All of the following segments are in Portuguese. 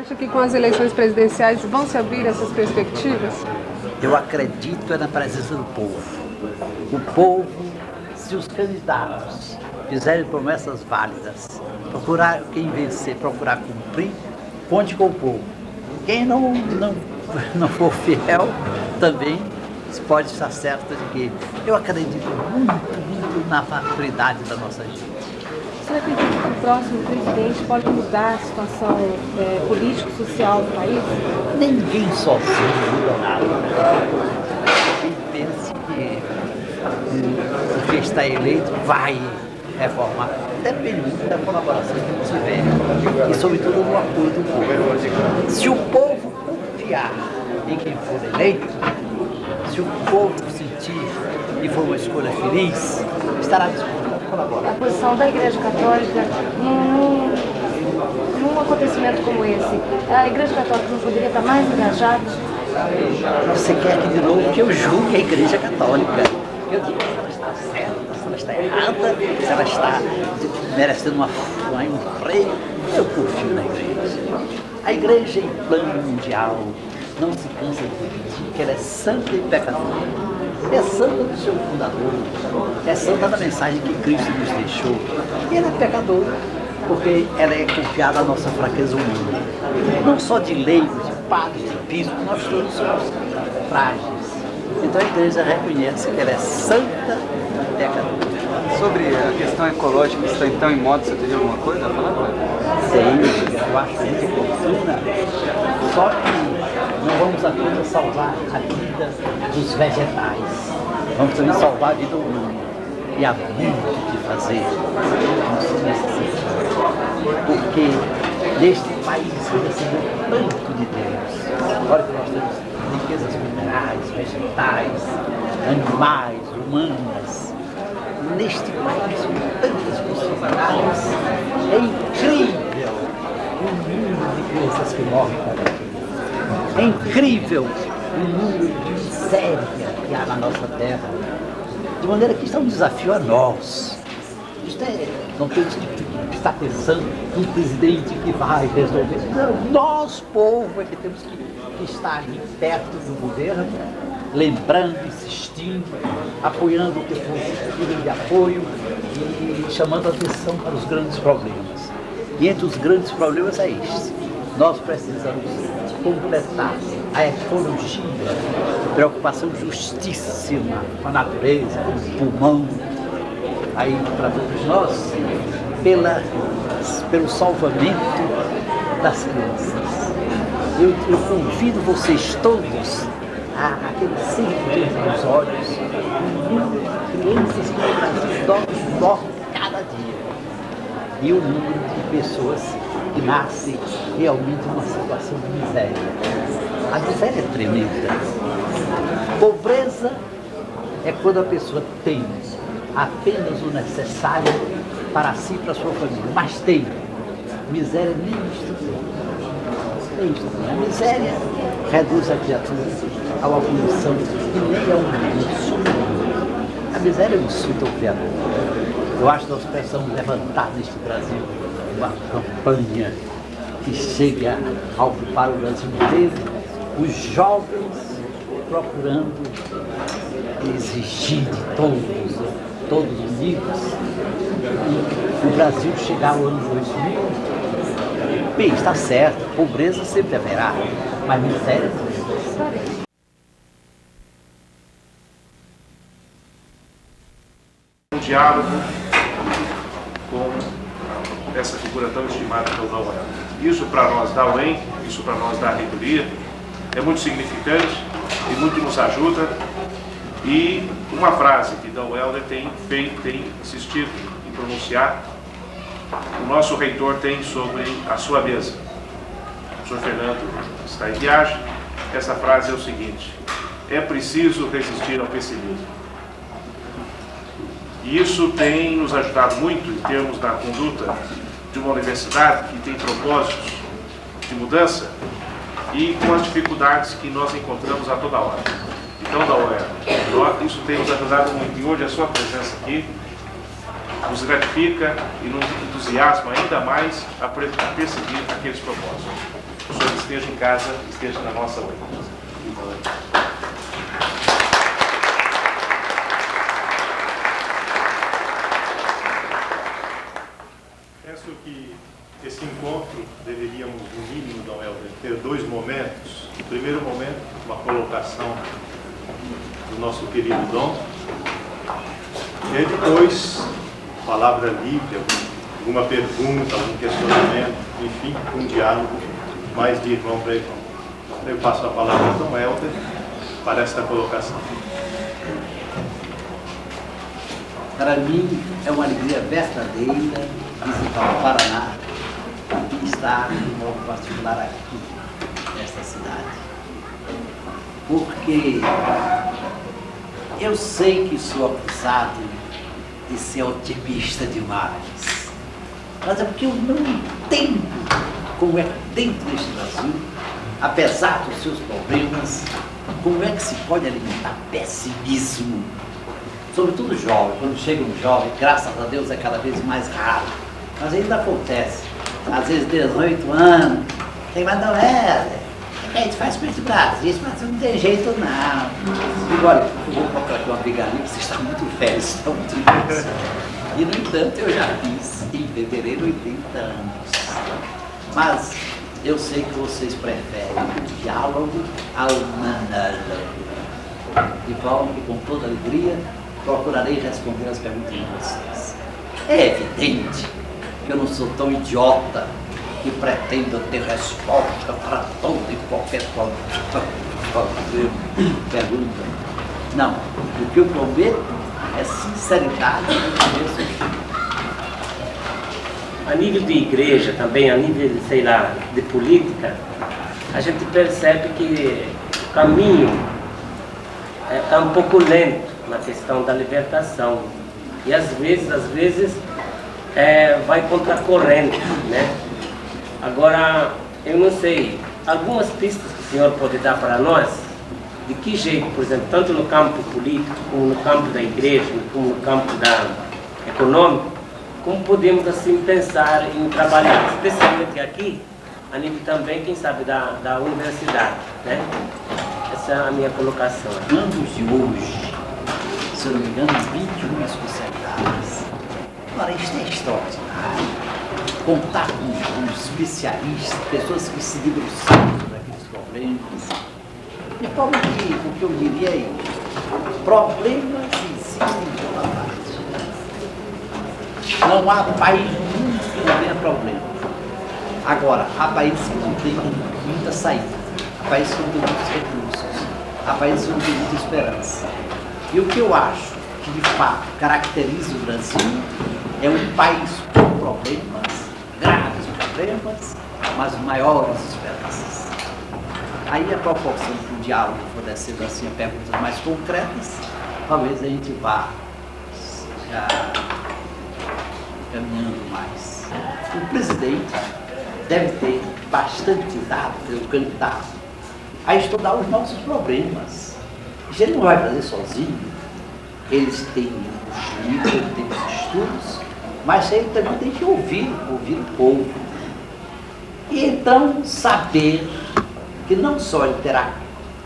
acha que com as eleições presidenciais vão se abrir essas perspectivas? Eu acredito na presença do povo. O povo, se os candidatos fizerem promessas válidas, procurar quem vencer, procurar cumprir, conte com o povo. Quem não for fiel, também pode estar certo de que eu acredito muito na maturidade da nossa gente. Você acredita que o próximo presidente pode mudar a situação político-social do país? Ninguém sozinho muda nada. Quem pensa que porque está eleito vai reformar, depende muito da colaboração que tiver e, sobretudo, do apoio do povo. Se o povo confiar em quem for eleito, se o povo sentir que for uma escolha feliz, estará disposto a colaborar. A posição da Igreja Católica num acontecimento como esse, a Igreja Católica não poderia estar mais engajada? Você quer que de novo que eu julgue a Igreja Católica? Eu digo se ela está certa, se ela está errada, se ela está merecendo um freio. Eu confio na Igreja. A Igreja em plano mundial não se cansa de repetir que ela é santa e pecadora. É santa do seu fundador, é santa da mensagem que Cristo nos deixou. E ela é pecadora, porque ela é confiada à nossa fraqueza humana. Não só de leigos, de padres, de bispos, nós todos somos frágeis. Então a Igreja reconhece que ela é santa e pecadora. Sobre a questão ecológica que está então em moda, você teria alguma coisa a falar? Sim, eu acho muito oportuna, só que não vamos apenas salvar a vida dos vegetais, vamos também salvar a vida humana. E há muito o que fazer nesse sentido, porque neste país que recebeu tanto de Deus, agora que nós temos riquezas minerais, vegetais, animais, humanas, neste país com tantas possibilidades, é incrível o número de crianças que morrem cada dia. É incrível o número de miséria que há na nossa terra. De maneira que isso é um desafio a nós. Não temos que estar pensando num presidente que vai resolver. Não, nós, povo, é que temos que estar ali perto do governo, lembrando, insistindo, apoiando o que for possível de apoio e chamando a atenção para os grandes problemas. E entre os grandes problemas é este. Nós precisamos completar a ecologia, preocupação justíssima com a natureza, com o pulmão, aí para todos nós, pelo salvamento das crianças. Eu convido vocês todos aquele círculo entre os olhos, o número de crianças que no Brasil morrem cada dia. E o número de pessoas que nascem realmente numa situação de miséria. A miséria é tremenda. Pobreza é quando a pessoa tem apenas o necessário para si e para a sua família, mas tem. Miséria nem isto tem. A miséria reduz a criatura a uma condição que nem é um insulto. A miséria é um insulto ao Criador. Eu acho que nós precisamos levantar neste Brasil uma campanha que chegue a ocupar o Brasil inteiro, os jovens procurando exigir de todos unidos, o Brasil chegar ao ano 2000, bem, está certo, pobreza sempre haverá, mas miséria não. Um diálogo com essa figura tão estimada que é o Dom. Isso para nós da UEM, isso para nós da reitoria, é muito significante e muito nos ajuda. E uma frase que Dom Helder tem insistido em pronunciar, o nosso reitor tem sobre a sua mesa. O senhor Fernando está em viagem. Essa frase é o seguinte: é preciso resistir ao pessimismo. E isso tem nos ajudado muito em termos da conduta de uma universidade que tem propósitos de mudança e com as dificuldades que nós encontramos a toda hora. Então, isso tem nos ajudado muito. E hoje a sua presença aqui nos gratifica e nos entusiasma ainda mais a perseguir aqueles propósitos. o senhor esteja em casa, esteja na nossa noite. Penso que esse encontro deveríamos, no mínimo, Dom Helder, ter dois momentos. O primeiro momento, uma colocação do nosso querido Dom, e aí depois, palavra livre, alguma pergunta, algum questionamento, enfim, um diálogo mais de irmão para irmão. Eu passo a palavra ao Dom Helder para esta colocação. Para mim é uma alegria verdadeira visitar o Paraná e estar em modo particular aqui, nesta cidade. Porque eu sei que sou acusado de ser otimista demais, mas é porque eu não entendo como é que dentro deste Brasil, apesar dos seus problemas, como é que se pode alimentar pessimismo. Sobretudo jovem, quando chega um jovem, graças a Deus é cada vez mais raro, mas ainda acontece. Às vezes 18 anos, tem mais não é, a gente faz parte do Brasil, mas não tem jeito não. E olha, eu vou colocar aqui uma brigaria, vocês estão muito velhos, estão muito velhos. E no entanto eu já fiz em fevereiro 80 anos. Mas eu sei que vocês preferem o diálogo ao monólogo. De forma que com toda alegria procurarei responder as perguntas de vocês. É evidente que eu não sou tão idiota que pretendo ter resposta para toda e qualquer pergunta. Não, o que eu prometo é sinceridade mesmo. A nível de igreja, também a nível, sei lá, de política, a gente percebe que o caminho está um pouco lento na questão da libertação. E às vezes vai contra a corrente, né? Agora, eu não sei, algumas pistas que o senhor pode dar para nós, de que jeito, por exemplo, tanto no campo político, como no campo da igreja, como no campo econômico, como podemos assim pensar em trabalhar, especialmente aqui, a nível também, quem sabe, da universidade, né? Essa é a minha colocação. Anos de hoje, se eu não me engano, 21 especialidades. Agora, isso é extraordinário. Contar com especialistas, pessoas que se debruçaram sobre aqueles problemas. De forma que, o que eu diria é isso. Problemas existem em toda parte. Não há país no mundo que não tenha problema. Agora, há países que não têm muita saída. Há países que não têm muitos recursos. Há países que não têm muita esperança. E o que eu acho que, de fato, caracteriza o Brasil é um país com problemas, graves problemas, mas maiores esperanças. Aí a proporção do diálogo fornecendo assim perguntas mais concretas, talvez a gente vá já caminhando mais. O presidente deve ter bastante cuidado, o candidato, a estudar os nossos problemas. Isso ele não vai fazer sozinho. Eles têm os livros, eles têm os estudos, mas ele também tem que ouvir o povo. E então saber que não só ele terá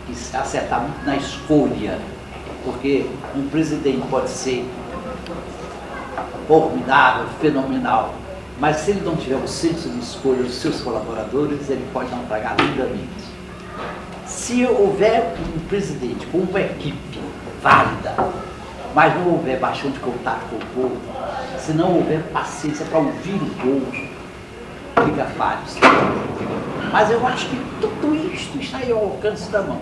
que acertar muito na escolha, porque um presidente pode ser formidável, fenomenal, mas se ele não tiver o senso de escolha dos seus colaboradores, ele pode naufragar lindamente. Se houver um presidente com uma equipe válida, mas não houver bastante contato com o povo, se não houver paciência para ouvir o povo, fica fácil. Mas eu acho que tudo isto está aí ao alcance da mão.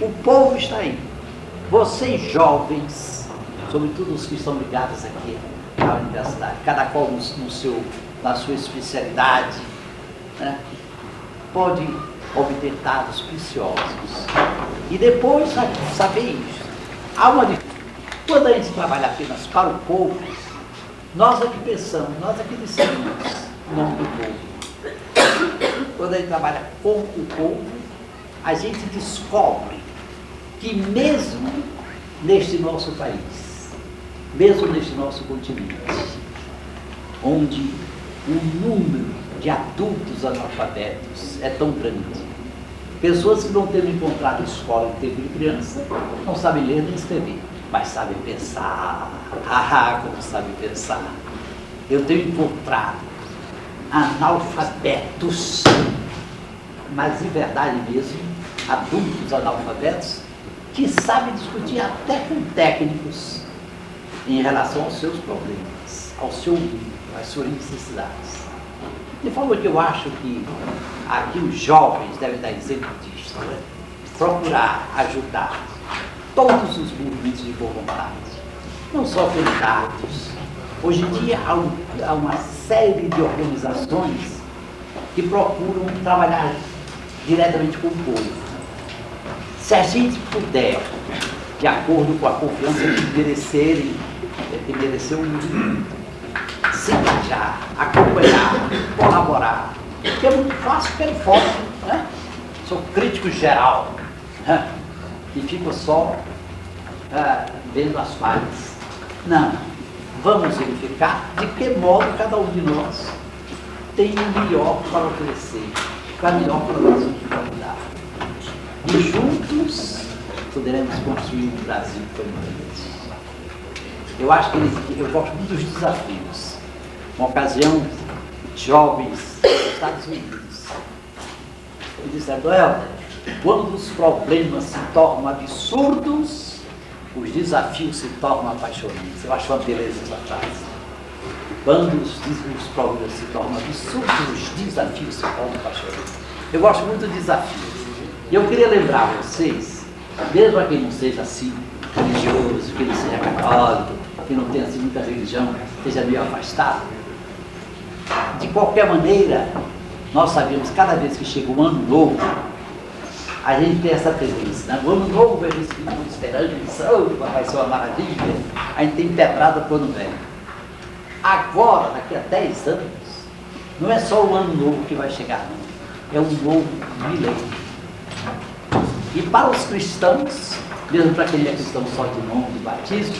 O povo está aí. Vocês jovens, sobretudo os que estão ligados aqui à universidade, cada qual na sua especialidade, né, pode obter dados preciosos. E depois saber isso. Há uma diferença. Quando a gente trabalha apenas para o povo, nós é que pensamos, nós é que decidimos o nome do povo. Quando a gente trabalha com o povo, a gente descobre que mesmo neste nosso país, mesmo neste nosso continente, onde o número de adultos analfabetos é tão grande. Pessoas que não têm encontrado escola em tempo de criança, não sabem ler nem escrever, mas sabem pensar. Como sabem pensar. Eu tenho encontrado analfabetos, mas de verdade mesmo, adultos analfabetos, que sabem discutir até com técnicos em relação aos seus problemas, ao seu mundo, às suas necessidades. De forma que eu acho que aqui os jovens devem dar exemplo disso, né? Procurar ajudar todos os movimentos de boa vontade, não só candidatos. Hoje em dia há uma série de organizações que procuram trabalhar diretamente com o povo. Se a gente puder, de acordo com a confiança que mereceu o movimento, se engajar, acompanhar, colaborar, porque é muito fácil ficar em fora, né? Sou crítico geral, né? E fico só vendo as falhas. Não, vamos verificar de que modo cada um de nós tem o melhor para oferecer, a melhor colaboração de qualidade. E juntos poderemos construir um Brasil permanente. Eu acho que eu gosto muito dos desafios. Uma ocasião, jovens dos Estados Unidos me disseram: Helder, quando os problemas se tornam absurdos, os desafios se tornam apaixonantes. Eu acho uma beleza essa frase. Quando os problemas se tornam absurdos, os desafios se tornam apaixonantes. Eu gosto muito de desafios. E eu queria lembrar a vocês, mesmo a quem não seja assim religioso, que não seja católico, que não tenha assim muita religião, esteja meio afastado, de qualquer maneira, nós sabemos que cada vez que chega o ano novo, a gente tem essa tendência, né? O ano novo é espírito de esperança, vai ser uma maravilha, a gente tem pedrada para o ano velho. Agora, daqui a 10 anos, não é só o ano novo que vai chegar, não. É um novo milênio. E para os cristãos, mesmo para quem é cristão só de nome, de batismo,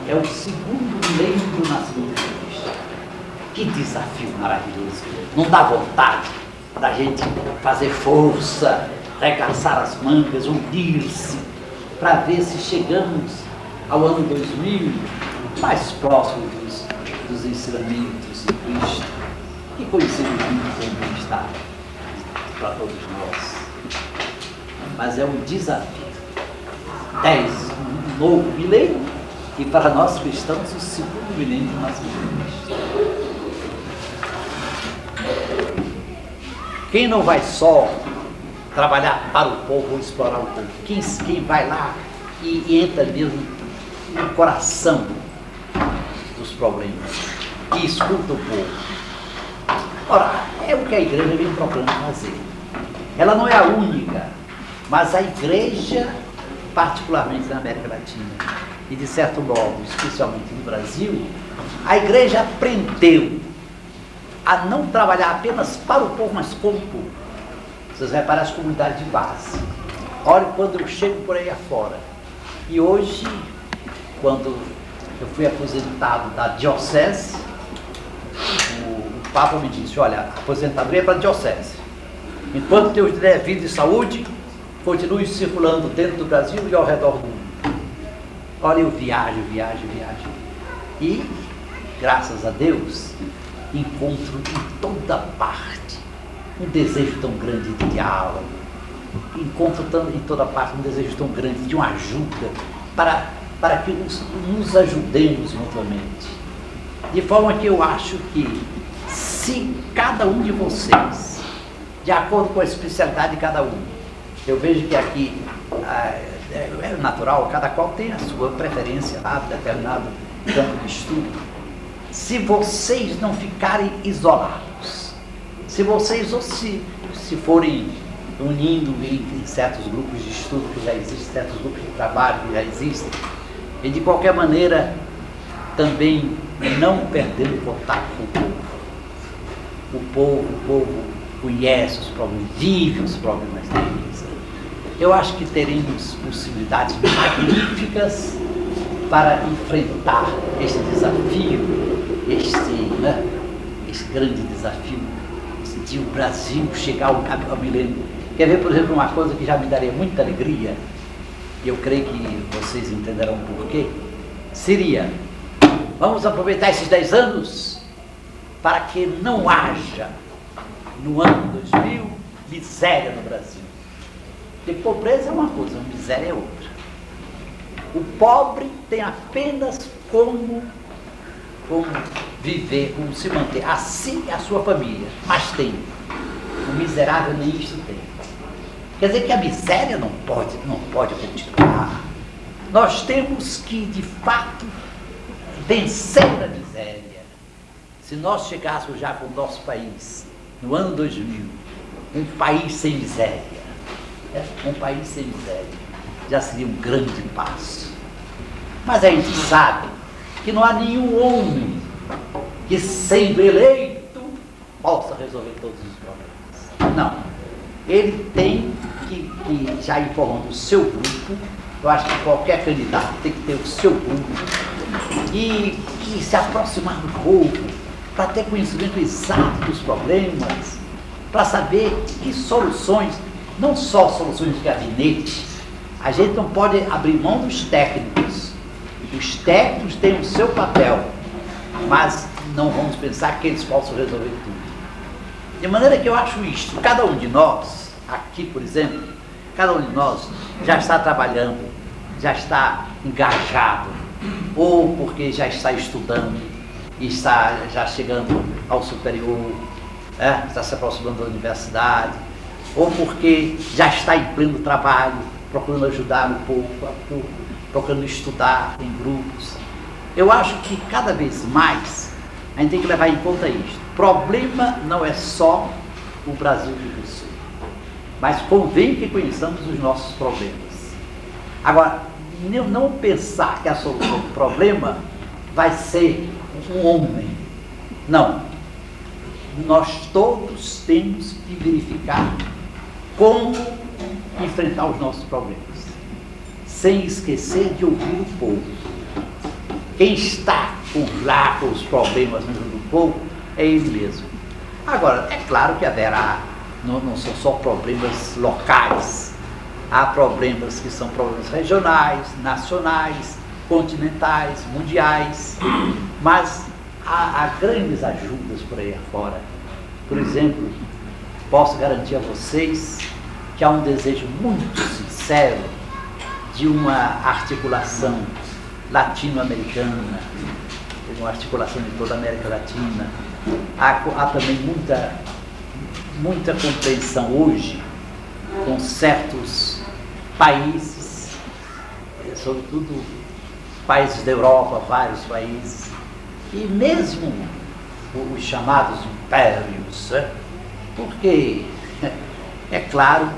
é o segundo milênio do nascimento de Cristo. Que desafio maravilhoso! Não dá vontade da gente fazer força, arregaçar as mangas, unir-se, para ver se chegamos ao ano 2000 mais próximo dos ensinamentos de Cristo, que conhecemos muito bem está para todos nós. Mas é um desafio. 10, um novo milênio, e para nós cristãos, o segundo milênio do nascimento de Cristo. Quem não vai só trabalhar para o povo ou explorar o povo? Quem vai lá e entra mesmo no coração dos problemas, e escuta o povo. Ora, é o que a igreja vem procurando fazer. Ela não é a única, mas a igreja, particularmente na América Latina, e de certo modo, especialmente no Brasil, a igreja aprendeu a não trabalhar apenas para o povo, mas com o povo. Vocês reparam as comunidades de base. Olha, quando eu chego por aí afora, e hoje, quando eu fui aposentado da diocese, o Papa me disse: olha, a aposentadoria é para a diocese. Enquanto Deus der vida e saúde, continue circulando dentro do Brasil e ao redor do mundo. Olha, eu viajo. E, graças a Deus, encontro em toda parte um desejo tão grande de diálogo. Encontro em toda parte um desejo tão grande de uma ajuda para que nos ajudemos mutuamente. De forma que eu acho que, se cada um de vocês, de acordo com a especialidade de cada um, eu vejo que aqui é natural, cada qual tem a sua preferência lá, determinado campo de estudo. Se vocês não ficarem isolados, se vocês se forem unindo em certos grupos de estudo que já existem, certos grupos de trabalho que já existem, e de qualquer maneira também não perdendo contato com o povo. O povo conhece os problemas, vive os problemas deles. Eu acho que teremos possibilidades magníficas para enfrentar este desafio, este grande desafio de o Brasil chegar ao milênio. Quer ver, por exemplo, uma coisa que já me daria muita alegria, e eu creio que vocês entenderão por quê, seria, vamos aproveitar esses 10 anos para que não haja, no ano 2000, miséria no Brasil. Porque pobreza é uma coisa, miséria é outra. O pobre tem apenas como viver, como se manter, assim a sua família, mas tem. O miserável nem isso tem. Quer dizer que a miséria não pode continuar. Nós temos que, de fato, vencer a miséria. Se nós chegássemos já com o nosso país, no ano 2000, um país sem miséria, um país sem miséria, já seria um grande passo. Mas a gente sabe que não há nenhum homem que, sendo eleito, possa resolver todos os problemas. Não. Ele tem que já informando o seu grupo, eu acho que qualquer candidato tem que ter o seu grupo, e se aproximar do povo, para ter conhecimento exato dos problemas, para saber que soluções, não só soluções de gabinete, a gente não pode abrir mão dos técnicos. Os técnicos têm o seu papel, mas não vamos pensar que eles possam resolver tudo. De maneira que eu acho isto, cada um de nós, aqui por exemplo, cada um de nós já está trabalhando, já está engajado, ou porque já está estudando, e está já chegando ao superior, está se aproximando da universidade, ou porque já está em pleno trabalho, procurando ajudar o povo, procurando estudar em grupos. Eu acho que cada vez mais a gente tem que levar em conta isso. O problema não é só o Brasil que possui, mas convém que conheçamos os nossos problemas. Agora, não pensar que a solução do problema vai ser um homem. Não. Nós todos temos que verificar como enfrentar os nossos problemas, sem esquecer de ouvir o povo. Quem está lá com os problemas do povo é ele mesmo. Agora, é claro que haverá, não são só problemas locais, há problemas que são problemas regionais, nacionais, continentais, mundiais, mas há grandes ajudas por aí afora. Por exemplo, posso garantir a vocês que há um desejo muito sincero de uma articulação latino-americana, de uma articulação de toda a América Latina. Há também muita compreensão hoje com certos países, sobretudo países da Europa, vários países, e mesmo os chamados impérios, porque é claro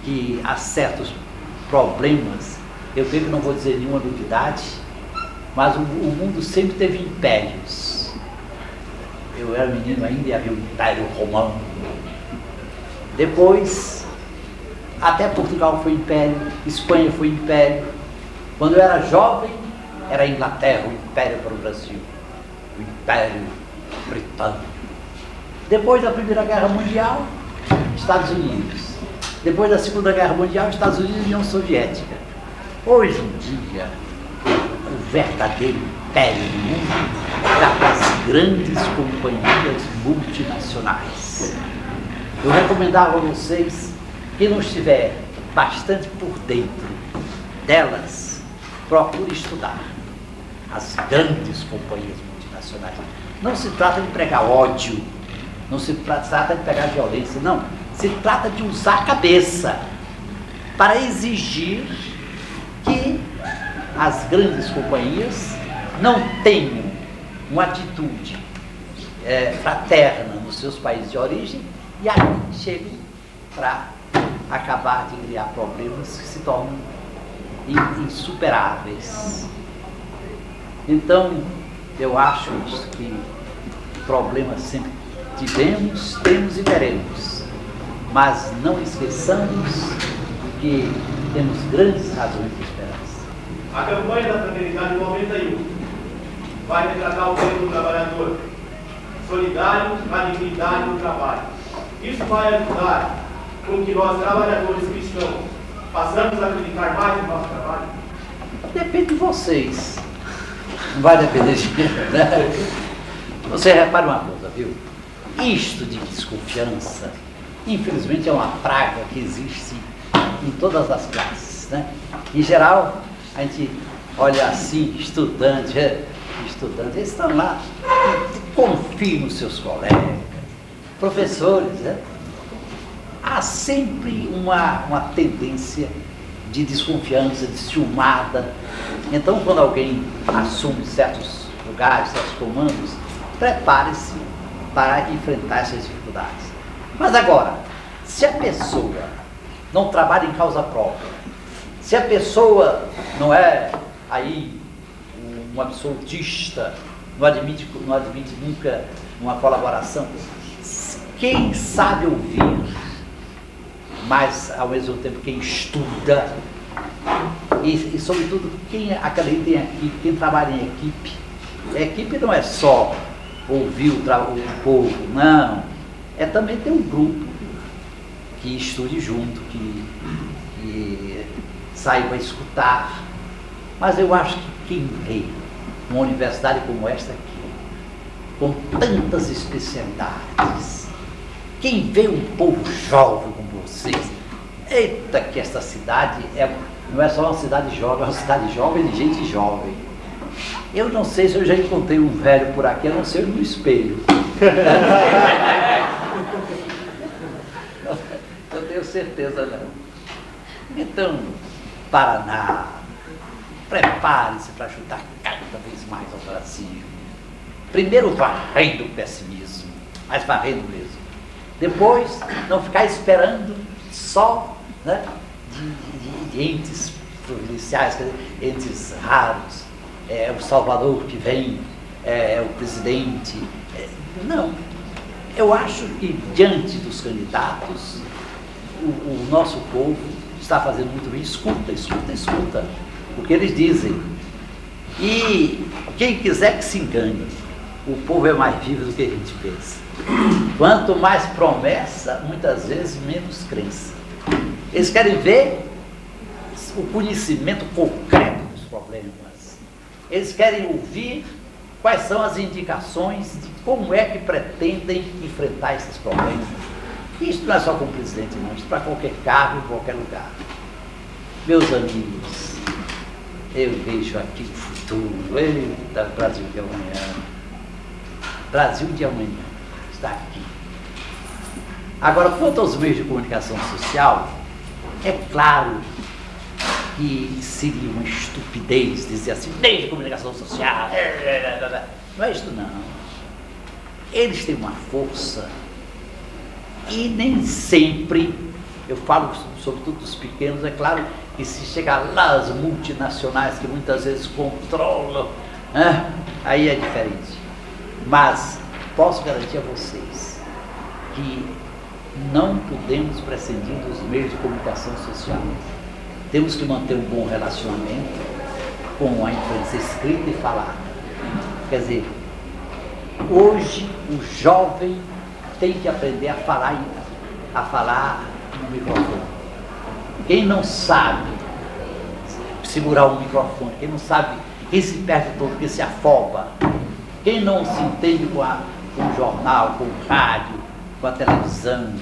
que há certos problemas, eu creio que não vou dizer nenhuma novidade, mas o mundo sempre teve impérios. Eu era menino ainda e havia o Império Romano. Depois, até Portugal foi império, Espanha foi império. Quando eu era jovem, era a Inglaterra, o império para o Brasil, o Império Britânico. Depois da Primeira Guerra Mundial, Estados Unidos. Depois da Segunda Guerra Mundial, Estados Unidos e União Soviética. Hoje em dia, o verdadeiro império do mundo está para as grandes companhias multinacionais. Eu recomendava a vocês, quem não estiver bastante por dentro delas, procure estudar as grandes companhias multinacionais. Não se trata de pregar ódio, não se trata de pregar violência, não. Se trata de usar a cabeça para exigir que as grandes companhias não tenham uma atitude fraterna nos seus países de origem e aí chegam para acabar de criar problemas que se tornam insuperáveis. Então, eu acho que problemas sempre tivemos, temos e teremos, mas não esqueçamos que temos grandes razões de esperança. A campanha da Fraternidade 91 vai retratar o tempo do trabalhador, solidário à dignidade do trabalho, Isso vai ajudar com que nós, trabalhadores cristãos, passamos a acreditar mais no nosso trabalho? Depende de vocês. Não vai depender de mim, né? Você repara uma coisa, viu? Isto de desconfiança, infelizmente, é uma praga que existe em todas as classes, né? Em geral, a gente olha assim, estudantes, eles estão lá, confiem nos seus colegas, professores, né? Há sempre uma tendência de desconfiança, de ciumada. Então, quando alguém assume certos lugares, certos comandos, prepare-se para enfrentar essas dificuldades. Mas agora, se a pessoa não trabalha em causa própria, se a pessoa não é aí um absolutista, não admite nunca uma colaboração, quem sabe ouvir, mas ao mesmo tempo quem estuda, e sobretudo quem acredita em equipe, quem trabalha em equipe. A equipe não é só ouvir o povo, não. É também ter um grupo que estude junto, que saiba escutar. Mas eu acho que quem vê uma universidade como esta aqui, com tantas especialidades, quem vê um povo jovem como vocês, eita que esta cidade não é só uma cidade jovem, é uma cidade jovem de gente jovem. Eu não sei se eu já encontrei um velho por aqui, a não ser no espelho. Eu tenho certeza não. Então, Paraná, prepare-se para chutar cada vez mais ao Brasil. Primeiro varrendo o pessimismo, mas varrendo mesmo. Depois, não ficar esperando só, né, de entes providenciais, quer dizer, entes raros. É o Salvador que vem, é o presidente. Não. Eu acho que, diante dos candidatos, o nosso povo está fazendo muito bem. Escuta o que eles dizem. E quem quiser que se engane, o povo é mais vivo do que a gente pensa. Quanto mais promessa, muitas vezes menos crença. Eles querem ver o conhecimento concreto dos problemas. Eles querem ouvir quais são as indicações de como é que pretendem enfrentar esses problemas. Isso não é só com o presidente, não. Isso para qualquer cargo, em qualquer lugar. Meus amigos, eu vejo aqui o futuro. Eita, Brasil de amanhã. Brasil de amanhã está aqui. Agora, quanto aos meios de comunicação social, é claro que seria uma estupidez dizer assim, meio de comunicação social, não é isso não. Eles têm uma força e nem sempre, eu falo sobretudo dos pequenos, é claro que se chegar lá as multinacionais que muitas vezes controlam, aí é diferente. Mas posso garantir a vocês que não podemos prescindir dos meios de comunicação social. Temos que manter um bom relacionamento com a imprensa escrita e falada. Quer dizer, hoje o jovem tem que aprender a falar no microfone. Quem não sabe segurar um microfone, quem não sabe, quem se perde todo, quem se afoba, quem não se entende com o jornal, com o rádio, com a televisão,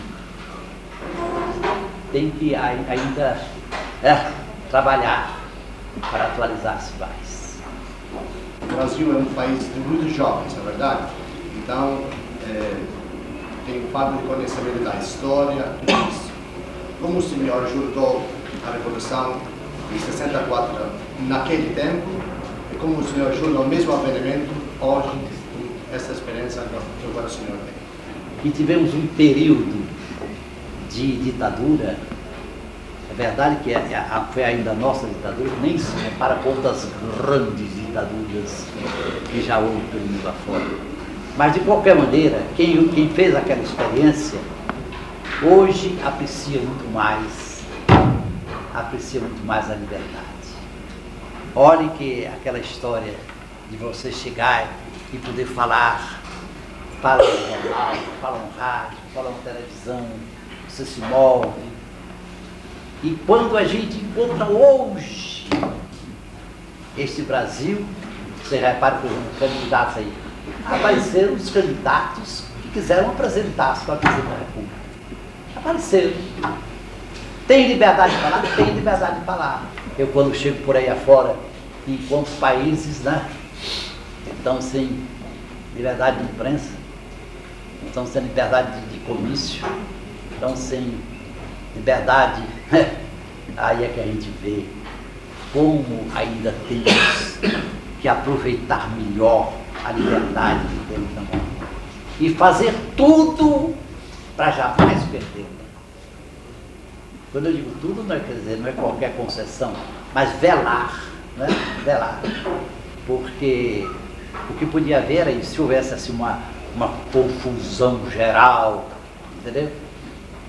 tem que ainda trabalhar para atualizar-se mais. O Brasil é um país de muitos jovens, na verdade. Então, tem falta de conhecimento da história. Como o senhor ajudou a Revolução de 64 naquele tempo, e como o senhor ajuda ao mesmo aveniamento hoje, com essa experiência que agora o senhor tem. E tivemos um período de ditadura. É verdade que foi ainda a nossa ditadura, nem se compara com outras grandes ditaduras que já houve pelo mundo afora. Mas, de qualquer maneira, quem fez aquela experiência, hoje aprecia muito mais a liberdade. Olhe que aquela história de você chegar e poder falar falam no jornal, falam no rádio, falam na televisão, você se move. E quando a gente encontra hoje este Brasil, você repara que os candidatos aí, apareceram os candidatos que quiseram apresentar-se para a presidência da República. Apareceram. Tem liberdade de falar? Tem liberdade de falar. Eu, quando chego por aí afora, encontro países, né, que estão sem liberdade de imprensa, estão sem liberdade de comício, estão sem liberdade. Aí é que a gente vê como ainda temos que aproveitar melhor a liberdade que temos na mão e fazer tudo para jamais perdê-la. Quando eu digo tudo, não é, quer dizer, não é qualquer concessão, mas velar, né? Velar. Porque o que podia haver aí, se houvesse assim uma confusão geral, entendeu?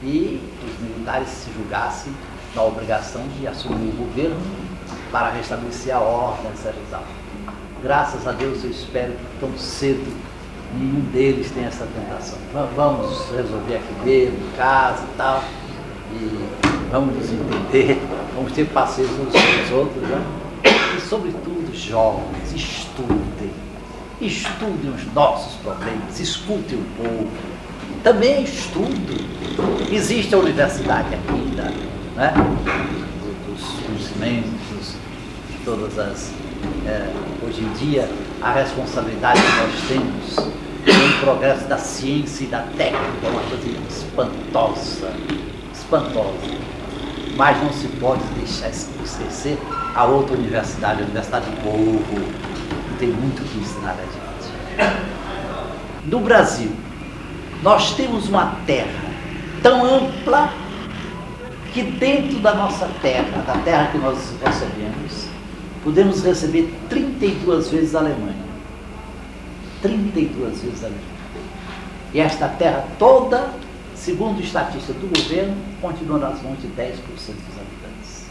E os militares se julgassem na obrigação de assumir o governo para restabelecer a ordem, etc. Graças a Deus, eu espero que tão cedo nenhum deles tenha essa tentação. Vamos resolver aqui mesmo, em casa e tal, e vamos nos entender, vamos ter parceiros uns com os outros, né? E, sobretudo, jovens, estudem os nossos problemas, escutem o povo. Também estudo. Existe a universidade aqui, né? Dos conhecimentos, de todas as... hoje em dia, a responsabilidade que nós temos no progresso da ciência e da técnica é uma coisa espantosa. Mas não se pode deixar esquecer a outra universidade, a Universidade do Povo, que tem muito que ensinar a gente. No Brasil, nós temos uma terra tão ampla que dentro da nossa terra, da terra que nós recebemos, podemos receber 32 vezes a Alemanha. 32 vezes a Alemanha. E esta terra toda, segundo estatística do governo, continua nas mãos de 10% dos habitantes.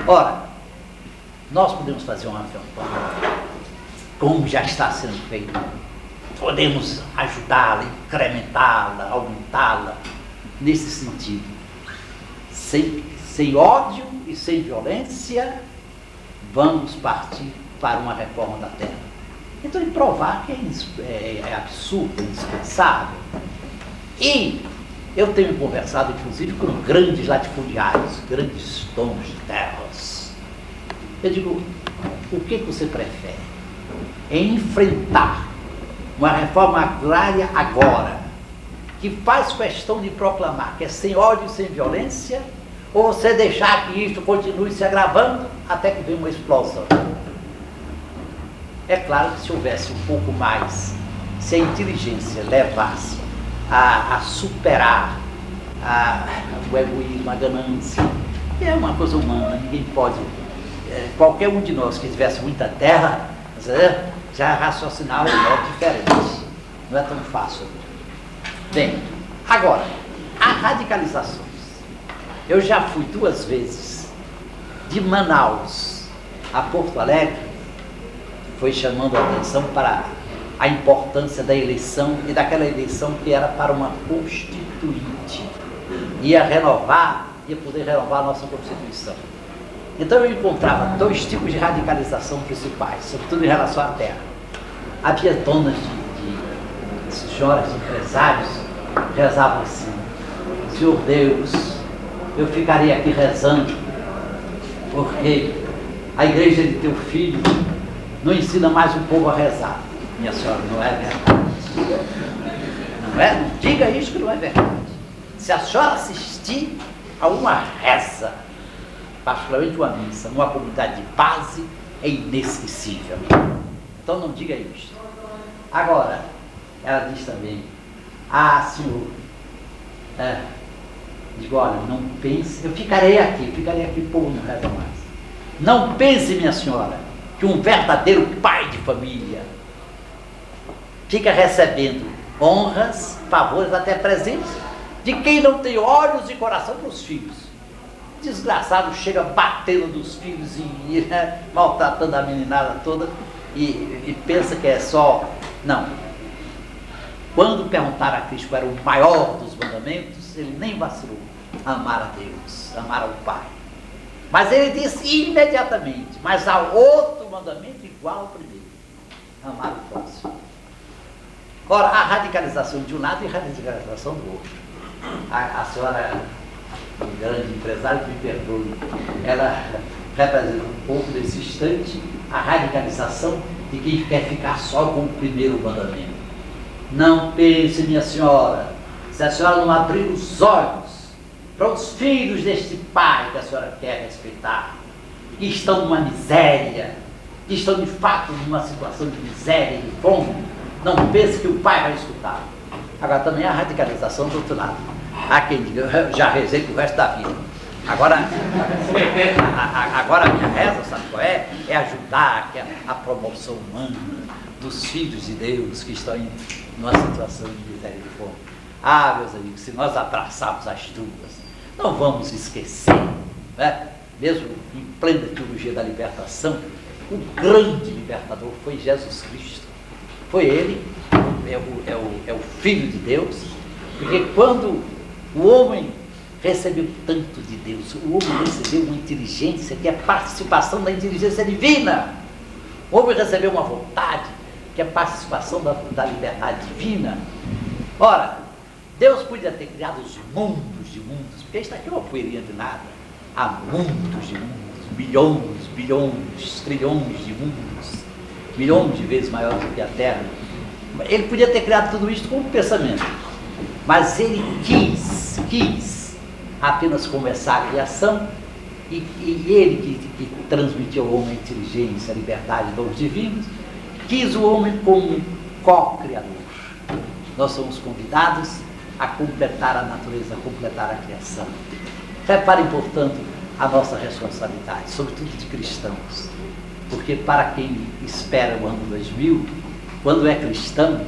Ora, nós podemos fazer uma campanha, como já está sendo feito, podemos ajudá-la, incrementá-la, aumentá-la, nesse sentido. Sem ódio e sem violência, vamos partir para uma reforma da terra. Então, ele provar que é absurdo, é indispensável. E eu tenho conversado, inclusive, com grandes latifundiários, grandes donos de terras. Eu digo, o que você prefere? É enfrentar uma reforma agrária agora, que faz questão de proclamar que é sem ódio e sem violência, ou você deixar que isso continue se agravando até que venha uma explosão? É claro que se houvesse um pouco mais, se a inteligência levasse a superar o egoísmo, a ganância, que é uma coisa humana, ninguém pode, qualquer um de nós que tivesse muita terra, já raciocinava de modo diferente, não é tão fácil. Bem, agora, a radicalizações. Eu já fui 2 vezes de Manaus a Porto Alegre, foi chamando a atenção para a importância da eleição e daquela eleição que era para uma constituinte. Ia poder renovar a nossa Constituição. Então eu encontrava 2 tipos de radicalização principais, sobretudo em relação à terra. Havia donas de senhoras, de empresários, rezavam assim: Senhor Deus, eu ficaria aqui rezando, porque a igreja de teu filho não ensina mais o povo a rezar. Minha senhora, não é verdade. Não é? Não diga isso que não é verdade. Se a senhora assistir a uma reza, particularmente uma missa, numa comunidade de base, é inesquecível. Então não diga isso. Agora, ela diz também: senhor, digo, olha, não pense, eu ficarei aqui, o povo não reza mais. Não pense, minha senhora, que um verdadeiro pai de família fica recebendo honras, favores, até presentes, de quem não tem olhos e coração para os filhos. Desgraçado chega batendo dos filhos e maltratando a meninada toda e pensa que é só... Não. Quando perguntaram a Cristo qual era o maior dos mandamentos, ele nem vacilou. Amar a Deus, amar ao Pai. Mas ele disse imediatamente, mas há outro mandamento igual ao primeiro. Amar o próximo. Ora, a radicalização de um lado e a radicalização do outro. A senhora, um grande empresário, me perdoe, ela representa um pouco nesse instante a radicalização de quem quer ficar só com o primeiro mandamento. Não pense, minha senhora, se a senhora não abrir os olhos para os filhos deste pai que a senhora quer respeitar, que estão numa miséria, que estão de fato numa situação de miséria e de fome, não pense que o pai vai escutar. Agora também a radicalização do outro lado. Há quem diga, eu já rezei pro resto da vida. Agora a minha reza, sabe qual é? É ajudar a promoção humana dos filhos de Deus que estão em uma situação de miséria e de fome. Ah, meus amigos, se nós abraçarmos as duas, não vamos esquecer, né? Mesmo em plena teologia da libertação, o grande libertador foi Jesus Cristo. Foi ele, é o Filho de Deus, porque quando o homem recebeu tanto de Deus, o homem recebeu uma inteligência que é participação da inteligência divina. O homem recebeu uma vontade que é participação da liberdade divina. Ora, Deus podia ter criado os mundos de mundos, porque isso aqui é uma poeirinha de nada. Há mundos de mundos, bilhões, bilhões, trilhões de mundos, milhões de vezes maiores do que a Terra. Ele podia ter criado tudo isso com um pensamento, mas ele quis apenas começar a criação, e ele que transmitiu ao homem a inteligência, a liberdade, dons divinos, quis o homem como co-criador. Nós somos convidados a completar a natureza, a completar a criação. Reparem, portanto, a nossa responsabilidade, sobretudo de cristãos, porque para quem espera o ano 2000, quando é cristão,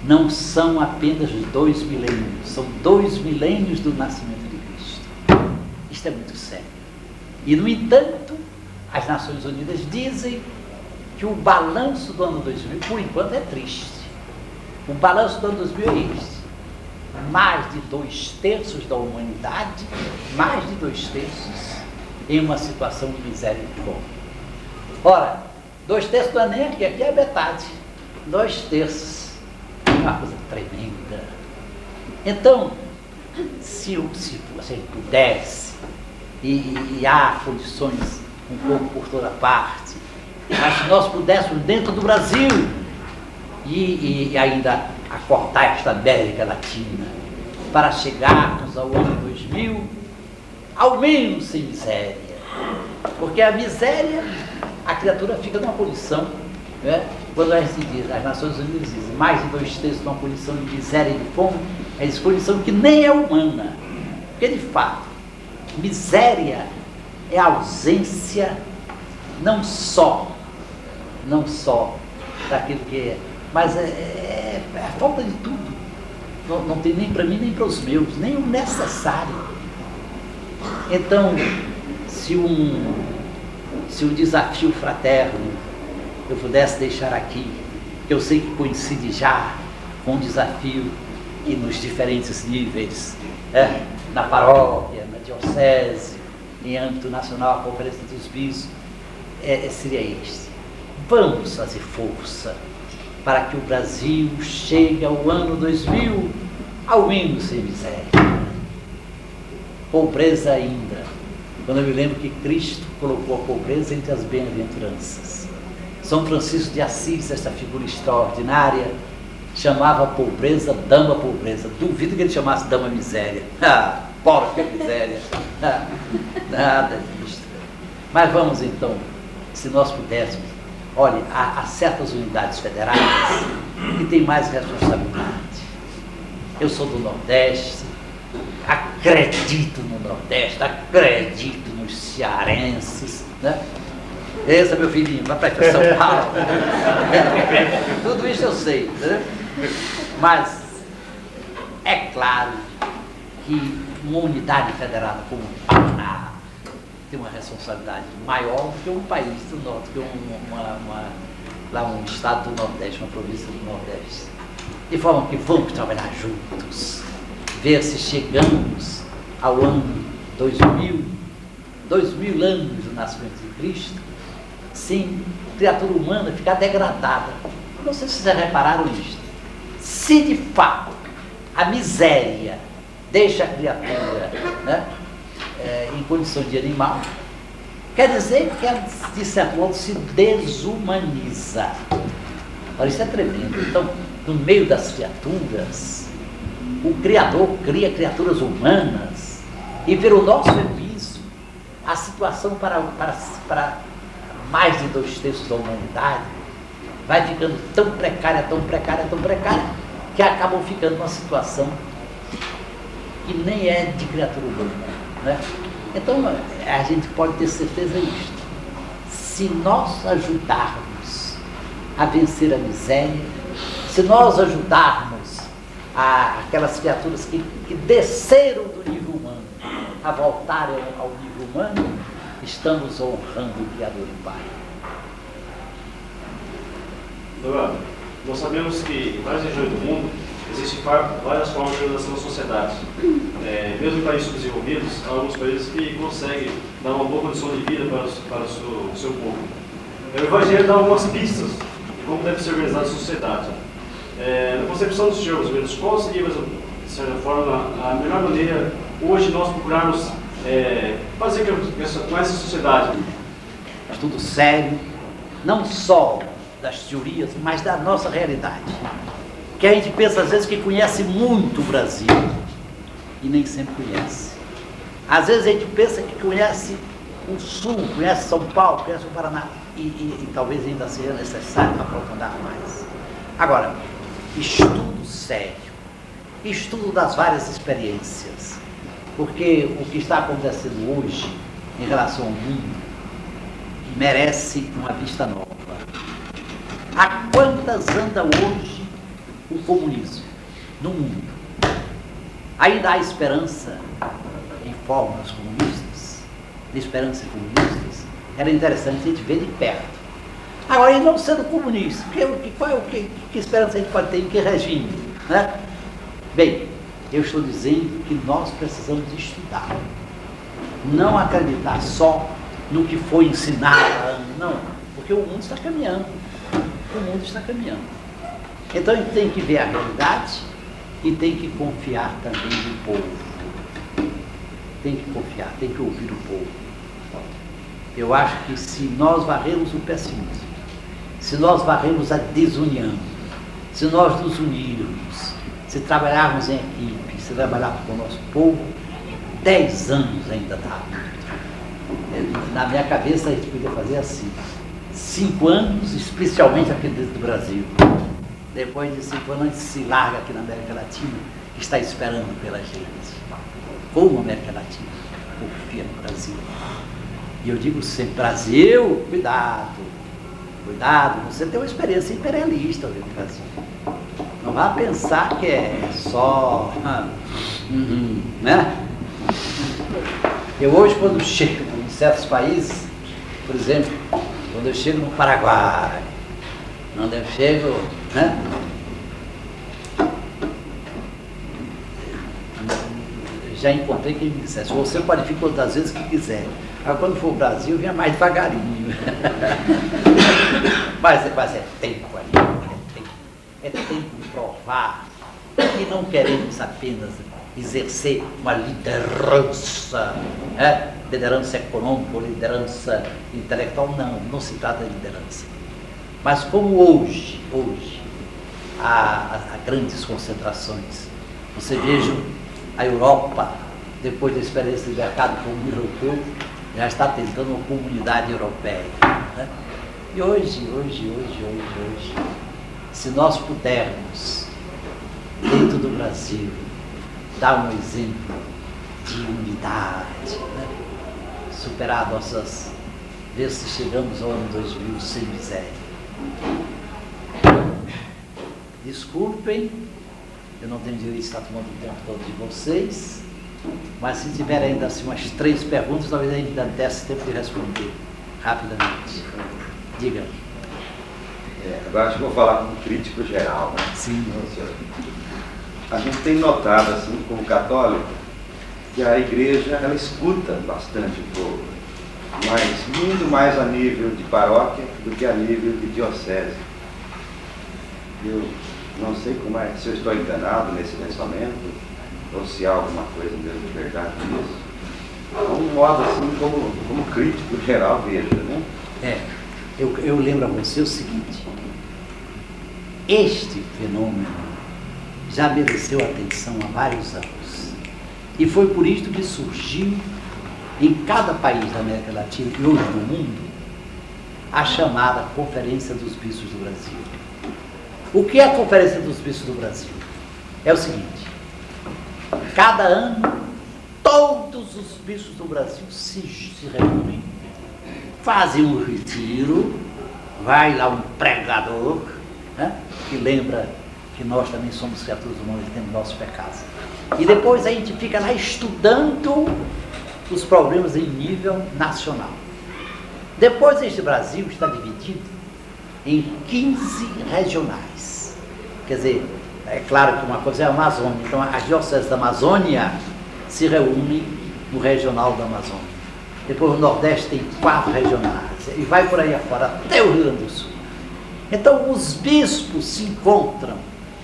não são apenas 2 milênios, são 2 milênios do nascimento de Cristo. Isto é muito sério. E, no entanto, as Nações Unidas dizem que o balanço do ano 2000, por enquanto, é triste. O balanço do ano 2000 é este. Mais de 2/3 da humanidade, mais de 2/3 em uma situação de miséria e fome. Ora, 2/3 não é nem aqui é metade. 2/3 é uma coisa tremenda. Então, se a gente pudesse, e há condições um pouco por toda parte, mas se nós pudéssemos dentro do Brasil e ainda acortar esta América Latina para chegarmos ao ano 2000, ao menos sem miséria, porque a miséria, a criatura fica numa condição, né? Quando a gente diz, as Nações Unidas dizem mais de 2/3 numa condição de miséria e de fome, é uma condição que nem é humana, porque de fato, miséria é a ausência não só daquilo que é, mas é a falta de tudo. Não tem nem para mim, nem para os meus, nem o necessário. Então, se um desafio fraterno eu pudesse deixar aqui, que eu sei que coincide já com um desafio que nos diferentes níveis, na paróquia, na diocese, em âmbito nacional, a Conferência dos Bispos, seria este. Vamos fazer força para que o Brasil chegue ao ano 2000, ao menos sem miséria. Pobreza ainda. Quando eu me lembro que Cristo colocou a pobreza entre as bem-aventuranças. São Francisco de Assis, essa figura extraordinária, chamava a pobreza dama pobreza. Duvido que ele chamasse dama miséria. Porca miséria. Nada disso. Mas vamos então, se nós pudéssemos, olha, há certas unidades federais que têm mais responsabilidade. Eu sou do Nordeste, acredito no Nordeste, acredito nos cearenses, né? Esse é meu filhinho, vai para São Paulo. Tudo isso eu sei, né? Mas é claro que uma unidade federada como o Paraná tem uma responsabilidade maior do que um país do Norte, que um estado do Nordeste, uma província do Nordeste. de forma que vamos trabalhar juntos, ver se chegamos ao ano 2000 anos do nascimento de Cristo, sem criatura humana ficar degradada. Não sei se vocês repararam nisso. Se de fato a miséria deixa a criatura, né, em condições de animal, quer dizer que ela, de certo modo, se desumaniza. Olha, isso é tremendo. Então, no meio das criaturas, o Criador cria criaturas humanas e, pelo nosso serviço, a situação para mais de 2/3 da humanidade vai ficando tão precária, que acabam ficando numa situação que nem é de criatura humana, né? Então, a gente pode ter certeza disso. Se nós ajudarmos a vencer a miséria, se nós ajudarmos aquelas criaturas que desceram do nível humano a voltarem ao nível humano, estamos honrando o Criador e Pai. Doutor, nós sabemos que em várias regiões do mundo existem várias formas de organização da sociedade. Mesmo em países desenvolvidos, há alguns países que conseguem dar uma boa condição de vida para o seu povo. O Evangelho dá algumas pistas de como deve ser organizada a sociedade. Na concepção dos senhores, qual seria, de certa forma, a melhor maneira hoje nós procurarmos fazer com essa sociedade? Estudo sério, não só das teorias, mas da nossa realidade. Que a gente pensa às vezes que conhece muito o Brasil e nem sempre conhece. Às vezes a gente pensa que conhece o Sul, conhece São Paulo, conhece o Paraná e talvez ainda seja necessário aprofundar mais. Agora, estudo sério, estudo das várias experiências, porque o que está acontecendo hoje em relação ao mundo merece uma vista nova. A quantas anda hoje o comunismo no mundo? Ainda há esperança em fórmulas comunistas, de esperança comunistas? Era interessante a gente ver de perto. Agora, e não sendo comunista, que esperança a gente pode ter em que regime? Né? Bem, eu estou dizendo que nós precisamos estudar, não acreditar só no que foi ensinado, não, porque o mundo está caminhando. O mundo está caminhando. Então a gente tem que ver a realidade e tem que confiar também no povo. Tem que confiar, tem que ouvir o povo. Eu acho que se nós varremos o pessimismo, se nós varremos a desunião, se nós nos unirmos, se trabalharmos em equipe, se trabalharmos com o nosso povo, 10 anos ainda dá. Na minha cabeça a gente podia fazer assim. 5 anos, especialmente aqui dentro do Brasil. Depois de 5 anos, a gente se larga aqui na América Latina, que está esperando pela gente. Como a América Latina confia no Brasil. E eu digo sempre, Brasil, cuidado, você tem uma experiência imperialista no Brasil. Não vá pensar que é só... né? Eu hoje, quando chego em certos países, por exemplo, quando eu chego no Paraguai, quando eu chego, né? Já encontrei quem me dissesse, você pode vir quantas vezes que quiser. Agora, quando for ao Brasil, venha mais devagarinho. mas é tempo ali, é tempo de provar que não queremos apenas exercer uma liderança, liderança econômica ou liderança intelectual, não se trata de liderança. Mas como hoje há grandes concentrações, você veja a Europa, depois da experiência de mercado comum europeu, já está tentando uma comunidade europeia. Né? E hoje, se nós pudermos, dentro do Brasil, dar um exemplo de unidade, né? Superar nossas... ver se chegamos ao ano 2000 sem miséria. Desculpem, eu não tenho direito de estar tomando o tempo todo de vocês, mas se tiver ainda assim umas 3 perguntas, talvez ainda desse tempo de responder rapidamente. Diga. Agora acho que vou falar como crítico geral, né? Sim. A gente tem notado, assim, como católico, que a igreja, ela escuta bastante o povo, mas muito mais a nível de paróquia do que a nível de diocese. Eu não sei como é, se eu estou enganado nesse pensamento, ou se há alguma coisa mesmo de verdade nisso. É um modo, assim, como crítico geral veja, né? Eu lembro a você o seguinte: este fenômeno já mereceu atenção há vários anos. E foi por isso que surgiu em cada país da América Latina e hoje no mundo a chamada Conferência dos Bispos do Brasil. O que é a Conferência dos Bispos do Brasil? É o seguinte: cada ano todos os bispos do Brasil se reúnem, fazem um retiro, vai lá um pregador, né, que lembra que nós também somos criaturas humanas e temos nossos pecados. E depois a gente fica lá estudando os problemas em nível nacional. Depois este Brasil está dividido em 15 regionais. Quer dizer, é claro que uma coisa é a Amazônia, então as dioceses da Amazônia se reúnem no regional da Amazônia. Depois o Nordeste tem 4 regionais, e vai por aí afora, até o Rio Grande do Sul. Então os bispos se encontram,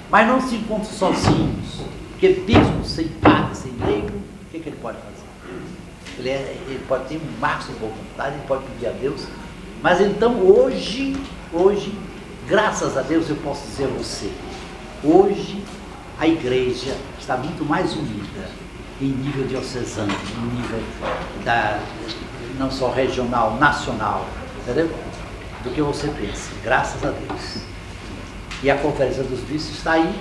mas não se encontram sozinhos, porque bispo sem padre, sem leigo, o que ele pode fazer? Ele pode ter um máximo de boa vontade, ele pode pedir a Deus, mas então hoje, graças a Deus eu posso dizer a você, hoje a igreja está muito mais unida em nível diocesano, em nível não só regional, nacional, entendeu? Do que você pensa, graças a Deus. E a Conferência dos Bispos está aí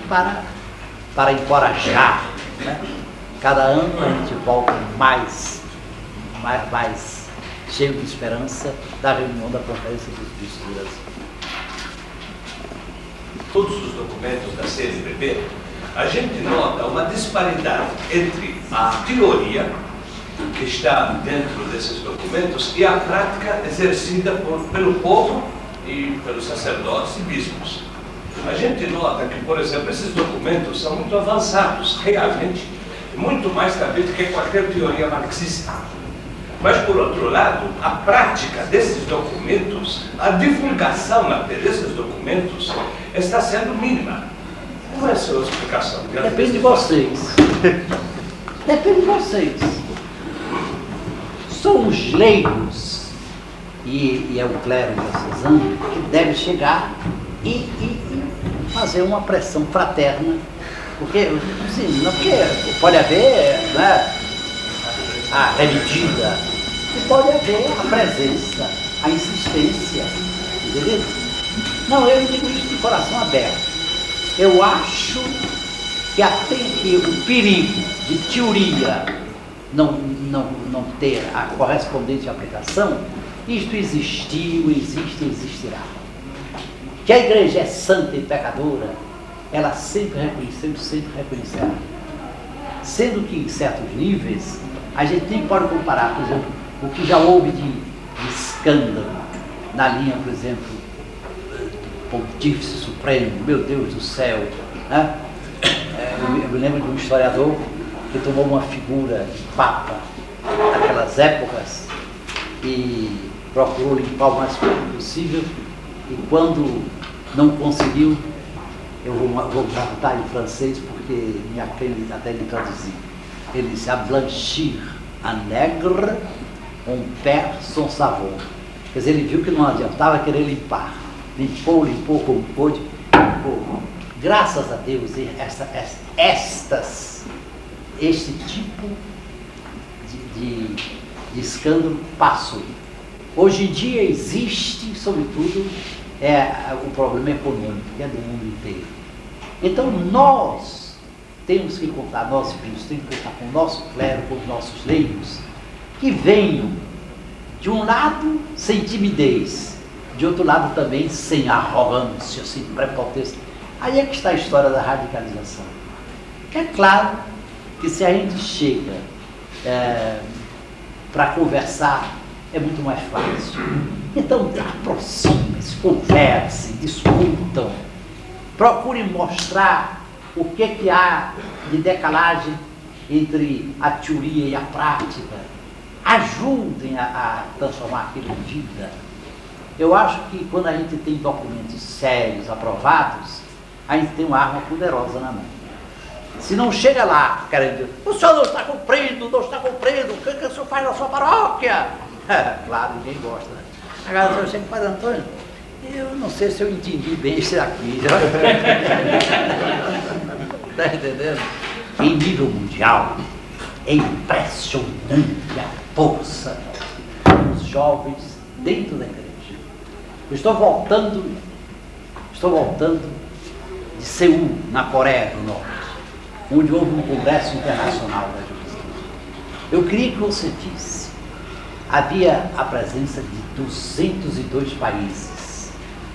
para encorajar, né? Cada ano a gente volta mais cheio de esperança da reunião da Conferência dos Bispos do Brasil. Todos os documentos da CNBB, a gente nota uma disparidade entre a teoria que está dentro desses documentos e a prática exercida pelo povo e pelos sacerdotes e bispos. A gente nota que, por exemplo, esses documentos são muito avançados, realmente, muito mais talvez do que qualquer teoria marxista. Mas, por outro lado, a prática desses documentos, a divulgação desses documentos, está sendo mínima. Qual é a sua explicação? Depende de vocês. Depende de vocês. São os leigos e é o clero diocesano que deve chegar e fazer uma pressão fraterna, porque, assim, não, porque pode haver, né, a remedida, e pode haver a presença, a insistência, entendeu? Não, eu digo isso de coração aberto. Eu acho que até que o perigo de teoria não ter a correspondente aplicação, isto existiu, existe e existirá. Que a igreja é santa e pecadora, ela sempre reconheceu e sempre reconhecerá. Sendo que em certos níveis, a gente nem pode comparar, por exemplo, o que já houve de escândalo na linha, por exemplo, do Pontífice Supremo, meu Deus do céu, né? Eu me lembro de um historiador que tomou uma figura de papa naquelas épocas e procurou limpar o mais possível, e quando não conseguiu, eu vou tratar em francês porque me aprendo até de traduzir. Ele disse: a blanchir a nègre, on perd son savon. Quer dizer, ele viu que não adiantava querer limpar. Limpou como pôde, limpou. Graças a Deus, este tipo de escândalo passou. Hoje em dia existe, sobretudo, o problema econômico, que é do mundo inteiro. Então nós temos que contar, nós bispos, temos que contar com o nosso clero, com os nossos leigos, que venham, de um lado, sem timidez, de outro lado também sem arrogância, sem prepotência. Aí é que está a história da radicalização. É claro que se a gente chega para conversar, é muito mais fácil. Então, aproximem-se, conversem, discutam, procurem mostrar o que há de decalagem entre a teoria e a prática. Ajudem a transformar aquilo em vida. Eu acho que quando a gente tem documentos sérios, aprovados, a gente tem uma arma poderosa na mão. Se não chega lá querendo, o senhor não está cumprindo, o que o senhor faz na sua paróquia? Claro, ninguém gosta, né? Agora o senhor chega e faz, Antônio, eu não sei se eu entendi bem isso aqui. Está entendendo? Em nível mundial, é impressionante a força dos jovens dentro da igreja. Eu estou voltando de Seul, na Coreia do Norte, onde houve um congresso internacional da juventude. Eu queria que você visse, havia a presença de 202 países,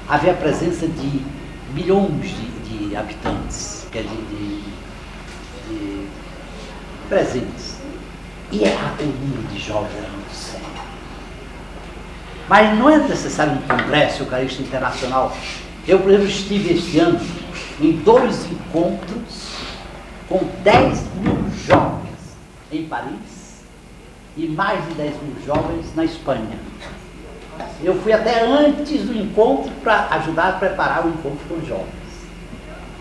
havia a presença de milhões de habitantes, quer dizer, de presentes. E o número de jovens era muito sério. Mas não é necessário um congresso eucarístico internacional. Eu, por exemplo, estive este ano em 2 encontros com 10 mil jovens em Paris e mais de 10 mil jovens na Espanha. Eu fui até antes do encontro para ajudar a preparar o encontro com os jovens.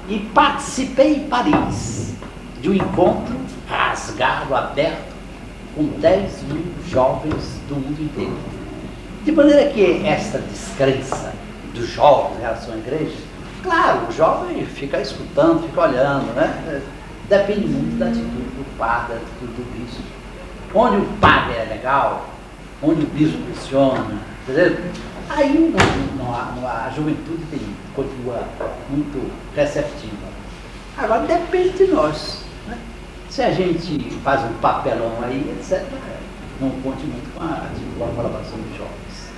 E participei em Paris de um encontro rasgado, aberto, com 10 mil jovens do mundo inteiro. De maneira que essa descrença dos jovens em relação à igreja, claro, o jovem fica escutando, fica olhando, né? Depende muito da atitude do padre, da atitude do bispo. Onde o padre é legal, onde o bispo pressiona, entendeu? Aí a juventude continua muito receptiva. Agora depende de nós, né? Se a gente faz um papelão aí, etc., não conte muito com a colaboração dos jovens.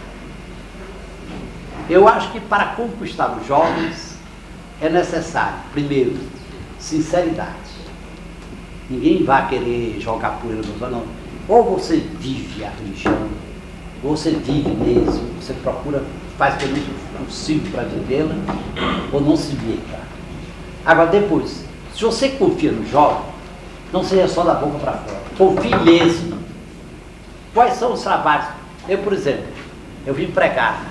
Eu acho que para conquistar os jovens é necessário, primeiro, sinceridade. Ninguém vai querer jogar poeira nos olhos, não. Ou você vive a religião, ou você vive mesmo, você procura, faz pelo menos o possível para vivê-la, ou não se meta. Agora depois, se você confia no jovem, não seja só da boca para fora, confie mesmo. Quais são os trabalhos? Eu, por exemplo, eu vim pregar.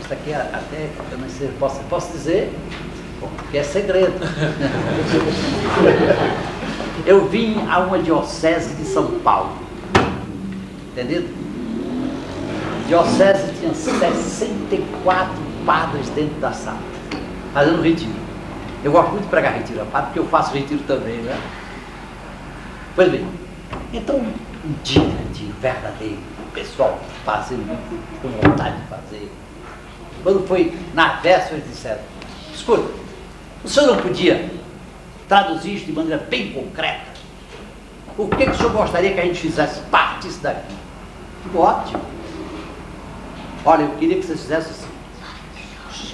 Isso aqui até, eu não sei, posso dizer, porque é segredo. Eu vim a uma diocese de São Paulo, entendeu? Diocese tinha 64 padres dentro da sala, fazendo retiro. Eu gosto muito de pregar retiro a padre, porque eu faço retiro também, né? Pois bem, então um dia de retiro verdadeiro, o pessoal fazendo com vontade de fazer. Quando foi na véspera, eles disseram, escuta, o senhor não podia traduzir isso de maneira bem concreta? O que o senhor gostaria que a gente fizesse parte disso daqui? Ótimo. Olha, eu queria que vocês fizessem assim,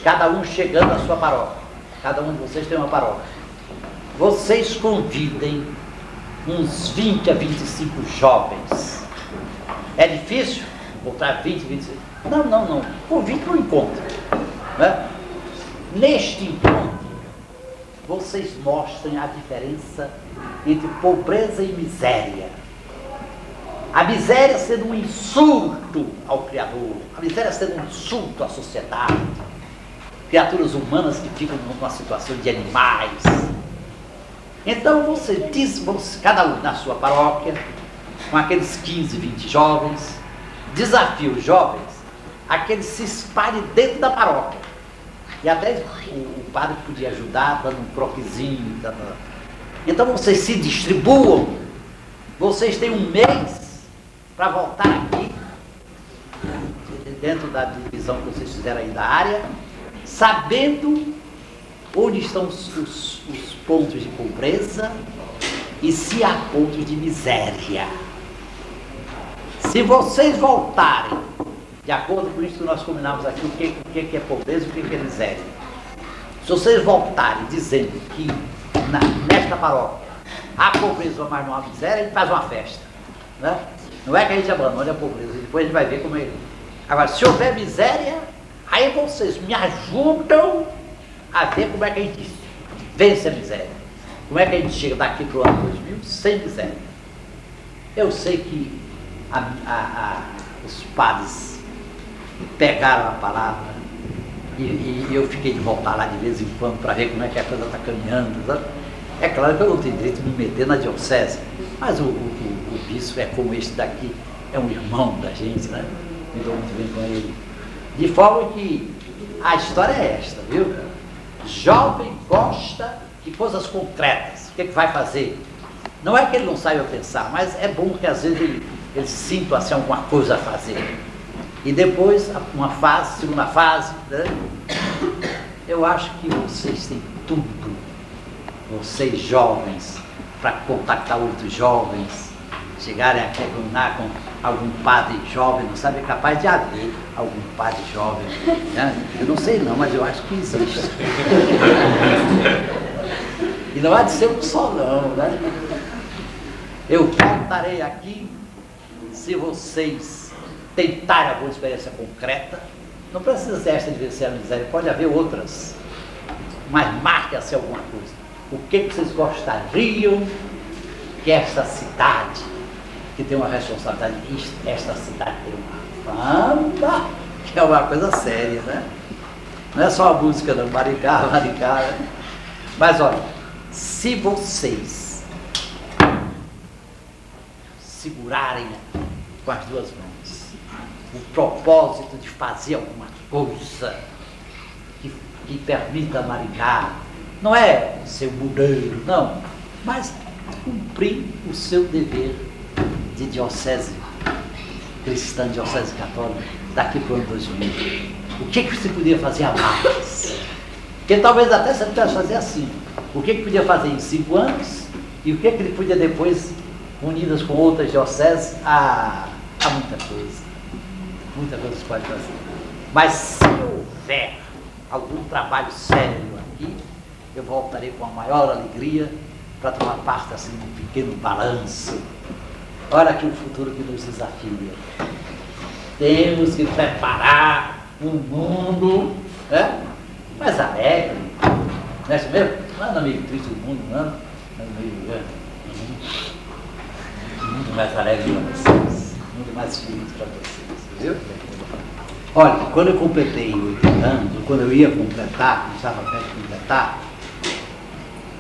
cada um chegando à sua paróquia, cada um de vocês tem uma paróquia. Vocês convidem uns 20 a 25 jovens. É difícil encontrar 20, 25? Não. Convide para o encontro, né? Neste encontro, vocês mostrem a diferença entre pobreza e miséria. A miséria sendo um insulto ao Criador, a miséria sendo um insulto à sociedade, criaturas humanas que ficam numa situação de animais. Então você diz, cada um na sua paróquia, com aqueles 15, 20 jovens, desafia os jovens a que eles se espalhem dentro da paróquia. E até o padre podia ajudar, dando um croquezinho. Então vocês se distribuam, vocês têm um mês para voltar aqui, dentro da divisão que vocês fizeram aí da área, sabendo onde estão os pontos de pobreza e se há pontos de miséria. Se vocês voltarem, de acordo com isso que nós combinamos aqui, o que é pobreza e o que é miséria. Se vocês voltarem dizendo que nesta paróquia há pobreza, mas não há miséria, a gente faz uma festa, né? Não é que a gente abandone a pobreza, depois a gente vai ver como é Agora, se houver miséria, aí vocês me ajudam a ver como é que a gente vence a miséria. Como é que a gente chega daqui para o ano 2000 sem miséria. Eu sei que os padres pegaram a palavra e eu fiquei de voltar lá de vez em quando para ver como é que a coisa está caminhando. Sabe? É claro que eu não tenho direito de me meter na diocese, mas o bispo é como este daqui, é um irmão da gente, né? Me dou muito bem com ele. De forma que a história é esta, viu? Jovem gosta de coisas concretas. O que é que vai fazer? Não é que ele não saiba pensar, mas é bom que às vezes ele sinta assim, alguma coisa a fazer. E depois, uma fase, segunda fase, né? Eu acho que vocês têm tudo, vocês jovens, para contactar outros jovens, chegarem a terminar com algum padre jovem, não sabe, é capaz de haver algum padre jovem, né? Eu não sei não, mas eu acho que existe. E não há de ser um só não, né? Eu voltarei aqui se vocês tentarem alguma experiência concreta. Não precisa ser esta de vencer a miséria, pode haver outras, mas marque assim alguma coisa. O que vocês gostariam que esta cidade, que tem uma responsabilidade, esta cidade tem uma fama, que é uma coisa séria, né? Não é só a música não, Maricá, né? Mas olha, se vocês segurarem com as duas mãos o propósito de fazer alguma coisa que permita a Maricá, não é ser mudeiro, não, mas cumprir o seu dever de diocese cristã, diocese católica, daqui para o ano 2000. O que você podia fazer a mais? Porque talvez até você pudesse fazer assim. O que podia fazer em 5 anos e o que ele podia depois, unidas com outras dioceses, há muita coisa. Muita coisa se pode fazer. Mas se houver algum trabalho sério aqui, eu voltarei com a maior alegria para tomar parte assim num pequeno balanço. Olha aqui o futuro que nos desafia. Temos que preparar um mundo, né, mais alegre. Não é isso mesmo? Não é no meio triste do mundo, não. É no meio um mundo mais alegre para vocês. Um mundo mais feliz para vocês. Viu? Olha, quando eu completei 8 anos, ou quando eu ia completar, estava perto de completar,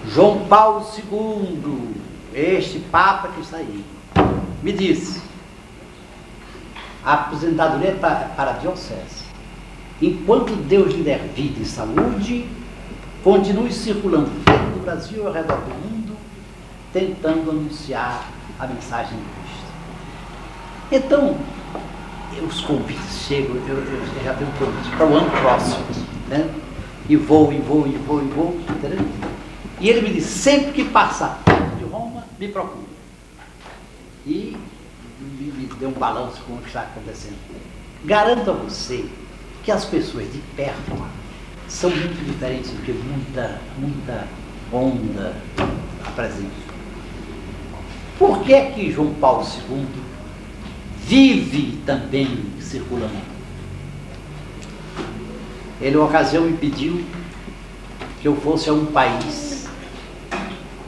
João Paulo II, este Papa que está aí, me disse: a aposentadoria é para a diocese. Enquanto Deus lhe der vida e saúde, continue circulando dentro do Brasil e ao redor do mundo, tentando anunciar a mensagem de Cristo. Então, os convites chegam, eu já tenho convite para o ano próximo, né? E vou, entendeu? E ele me disse: sempre que passar perto de Roma, me procure. E me deu um balanço com o que está acontecendo. Garanto a você que as pessoas de perto são muito diferentes do que muita onda apresenta. Por que é que João Paulo II vive também circulando? Ele, uma ocasião, me pediu que eu fosse a um país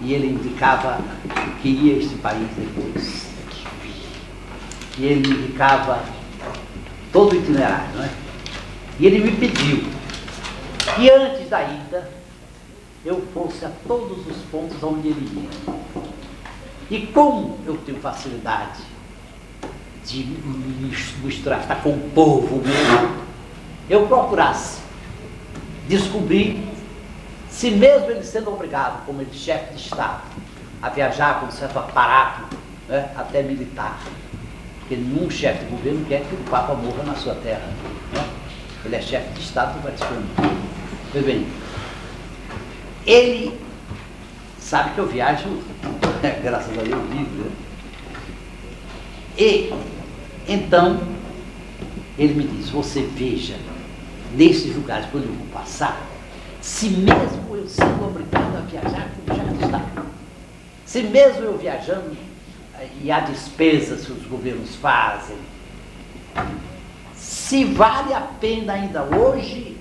e ele indicava que ia a este país depois. E ele me indicava todo o itinerário, não é? E ele me pediu que antes da ida eu fosse a todos os pontos onde ele ia. E como eu tenho facilidade de me misturar, estar com o povo mesmo, eu procurasse descobrir se mesmo ele sendo obrigado, como ele chefe de Estado, a viajar com um certo aparato, né, até militar, porque nenhum chefe de governo quer que o Papa morra na sua terra, né? Ele é chefe de Estado do Vaticano. Pois bem, ele sabe que eu viajo, graças a Deus, livre. E então ele me diz: você veja nesses lugares por onde eu vou passar, se mesmo eu sendo obrigado a viajar como chefe de Estado, se mesmo eu viajando e há despesas que os governos fazem, se vale a pena ainda hoje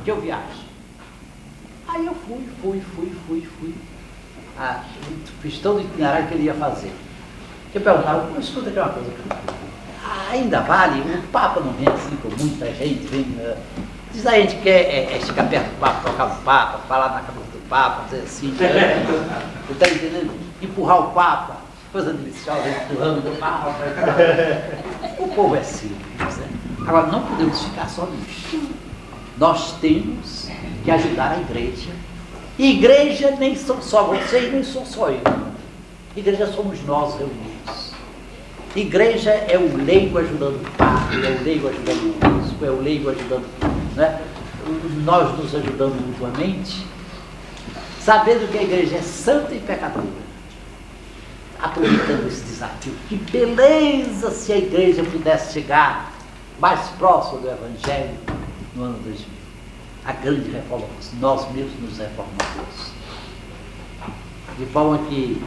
que eu viaje. Aí eu fui. Fiz todo o itinerário que ele ia fazer. Eu perguntava, escuta aqui uma coisa. Ainda vale? O Papa não vem assim com muita gente, diz a gente quer chegar perto do Papa, tocar no Papa, falar na cabeça do Papa, fazer assim, você está entendendo? Empurrar o Papa, coisa deliciosa, empurrando o Papa. O povo é simples, né? Agora, não podemos ficar só nisso. Nós temos que ajudar a igreja. Igreja nem são só você e nem sou só eu. Igreja somos nós reunidos. Igreja é o leigo ajudando o padre, é o leigo ajudando o bispo, é o leigo ajudando, né? Nós nos ajudamos mutuamente, sabendo que a igreja é santa e pecadora. Aproveitando esse desafio, que beleza se a igreja pudesse chegar mais próximo do Evangelho no ano 2000. A grande reforma, nós mesmos nos reformamos. De forma que,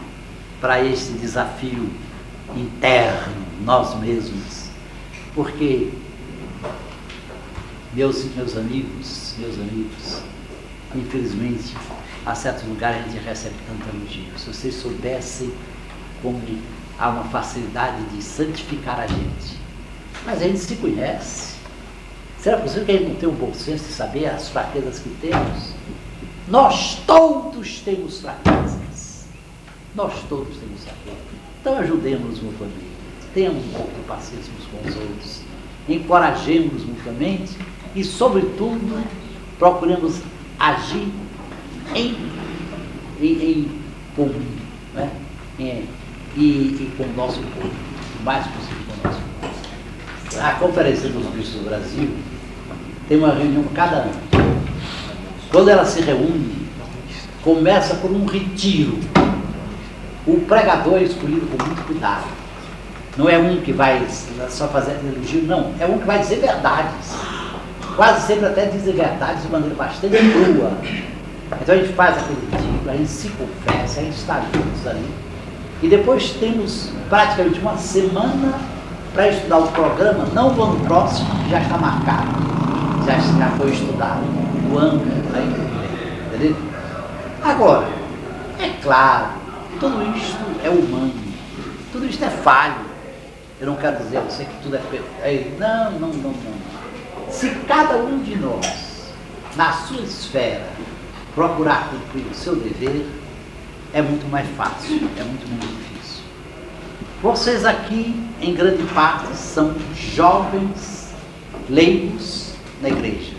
para esse desafio interno, nós mesmos, porque, meus amigos, infelizmente, a certos lugares a gente recebe tanta elogio. Se vocês soubessem como há uma facilidade de santificar a gente. Mas a gente se conhece. Será possível que a gente não tenha um bom senso de saber as fraquezas que temos? Nós todos temos fraquezas. Nós todos temos fraquezas. Então ajudemos mutuamente. Tenhamos um pouco de paciência uns com os outros. Encorajemos mutuamente e, sobretudo, procuremos agir em comum, né? E com o nosso povo, o mais possível com o nosso povo. A Conferência dos Bispos do Brasil tem uma reunião cada ano. Quando ela se reúne, começa por um retiro. O pregador é escolhido com muito cuidado. Não é um que vai só fazer elogio, não. É um que vai dizer verdades. Quase sempre até dizer verdades de maneira bastante crua. Então a gente faz aquele retiro, a gente se confessa, a gente está juntos ali. E depois temos praticamente uma semana para estudar o programa, não do ano próximo, que já está marcado, já foi estudado, o ano aí, entendeu? Agora, é claro, tudo isto é humano, tudo isto é falho. Eu não quero dizer a você que tudo é perfeito. Não. Se cada um de nós, na sua esfera, procurar cumprir o seu dever, é muito mais fácil, é muito menos difícil. Vocês aqui, em grande parte, são jovens leigos na igreja.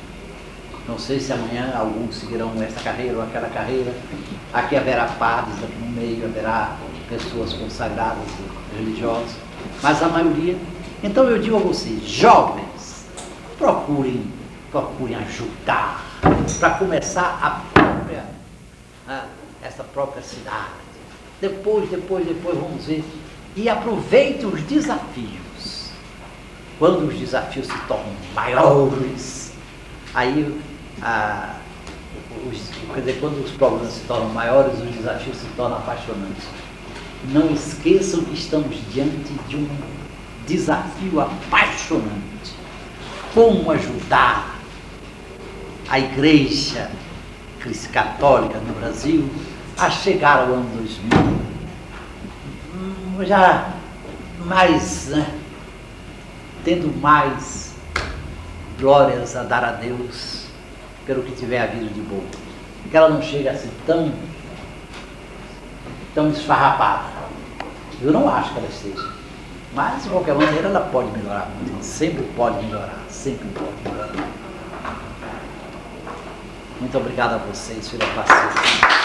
Não sei se amanhã alguns seguirão esta carreira ou aquela carreira. Aqui haverá padres, aqui no meio haverá pessoas consagradas, religiosas, mas a maioria. Então eu digo a vocês, jovens, procurem ajudar para começar essa própria cidade. Depois vamos ver. E aproveitem os desafios. Quando os desafios se tornam maiores, aí, quando os problemas se tornam maiores, os desafios se tornam apaixonantes. Não esqueçam que estamos diante de um desafio apaixonante. Como ajudar a Igreja Católica no Brasil a chegar ao ano 2000 já mais, né, tendo mais glórias a dar a Deus pelo que tiver havido de bom, que ela não chega assim tão esfarrapada. Eu não acho que ela esteja, mas de qualquer maneira ela pode melhorar muito, sempre pode melhorar. Muito obrigado a vocês pela paciência.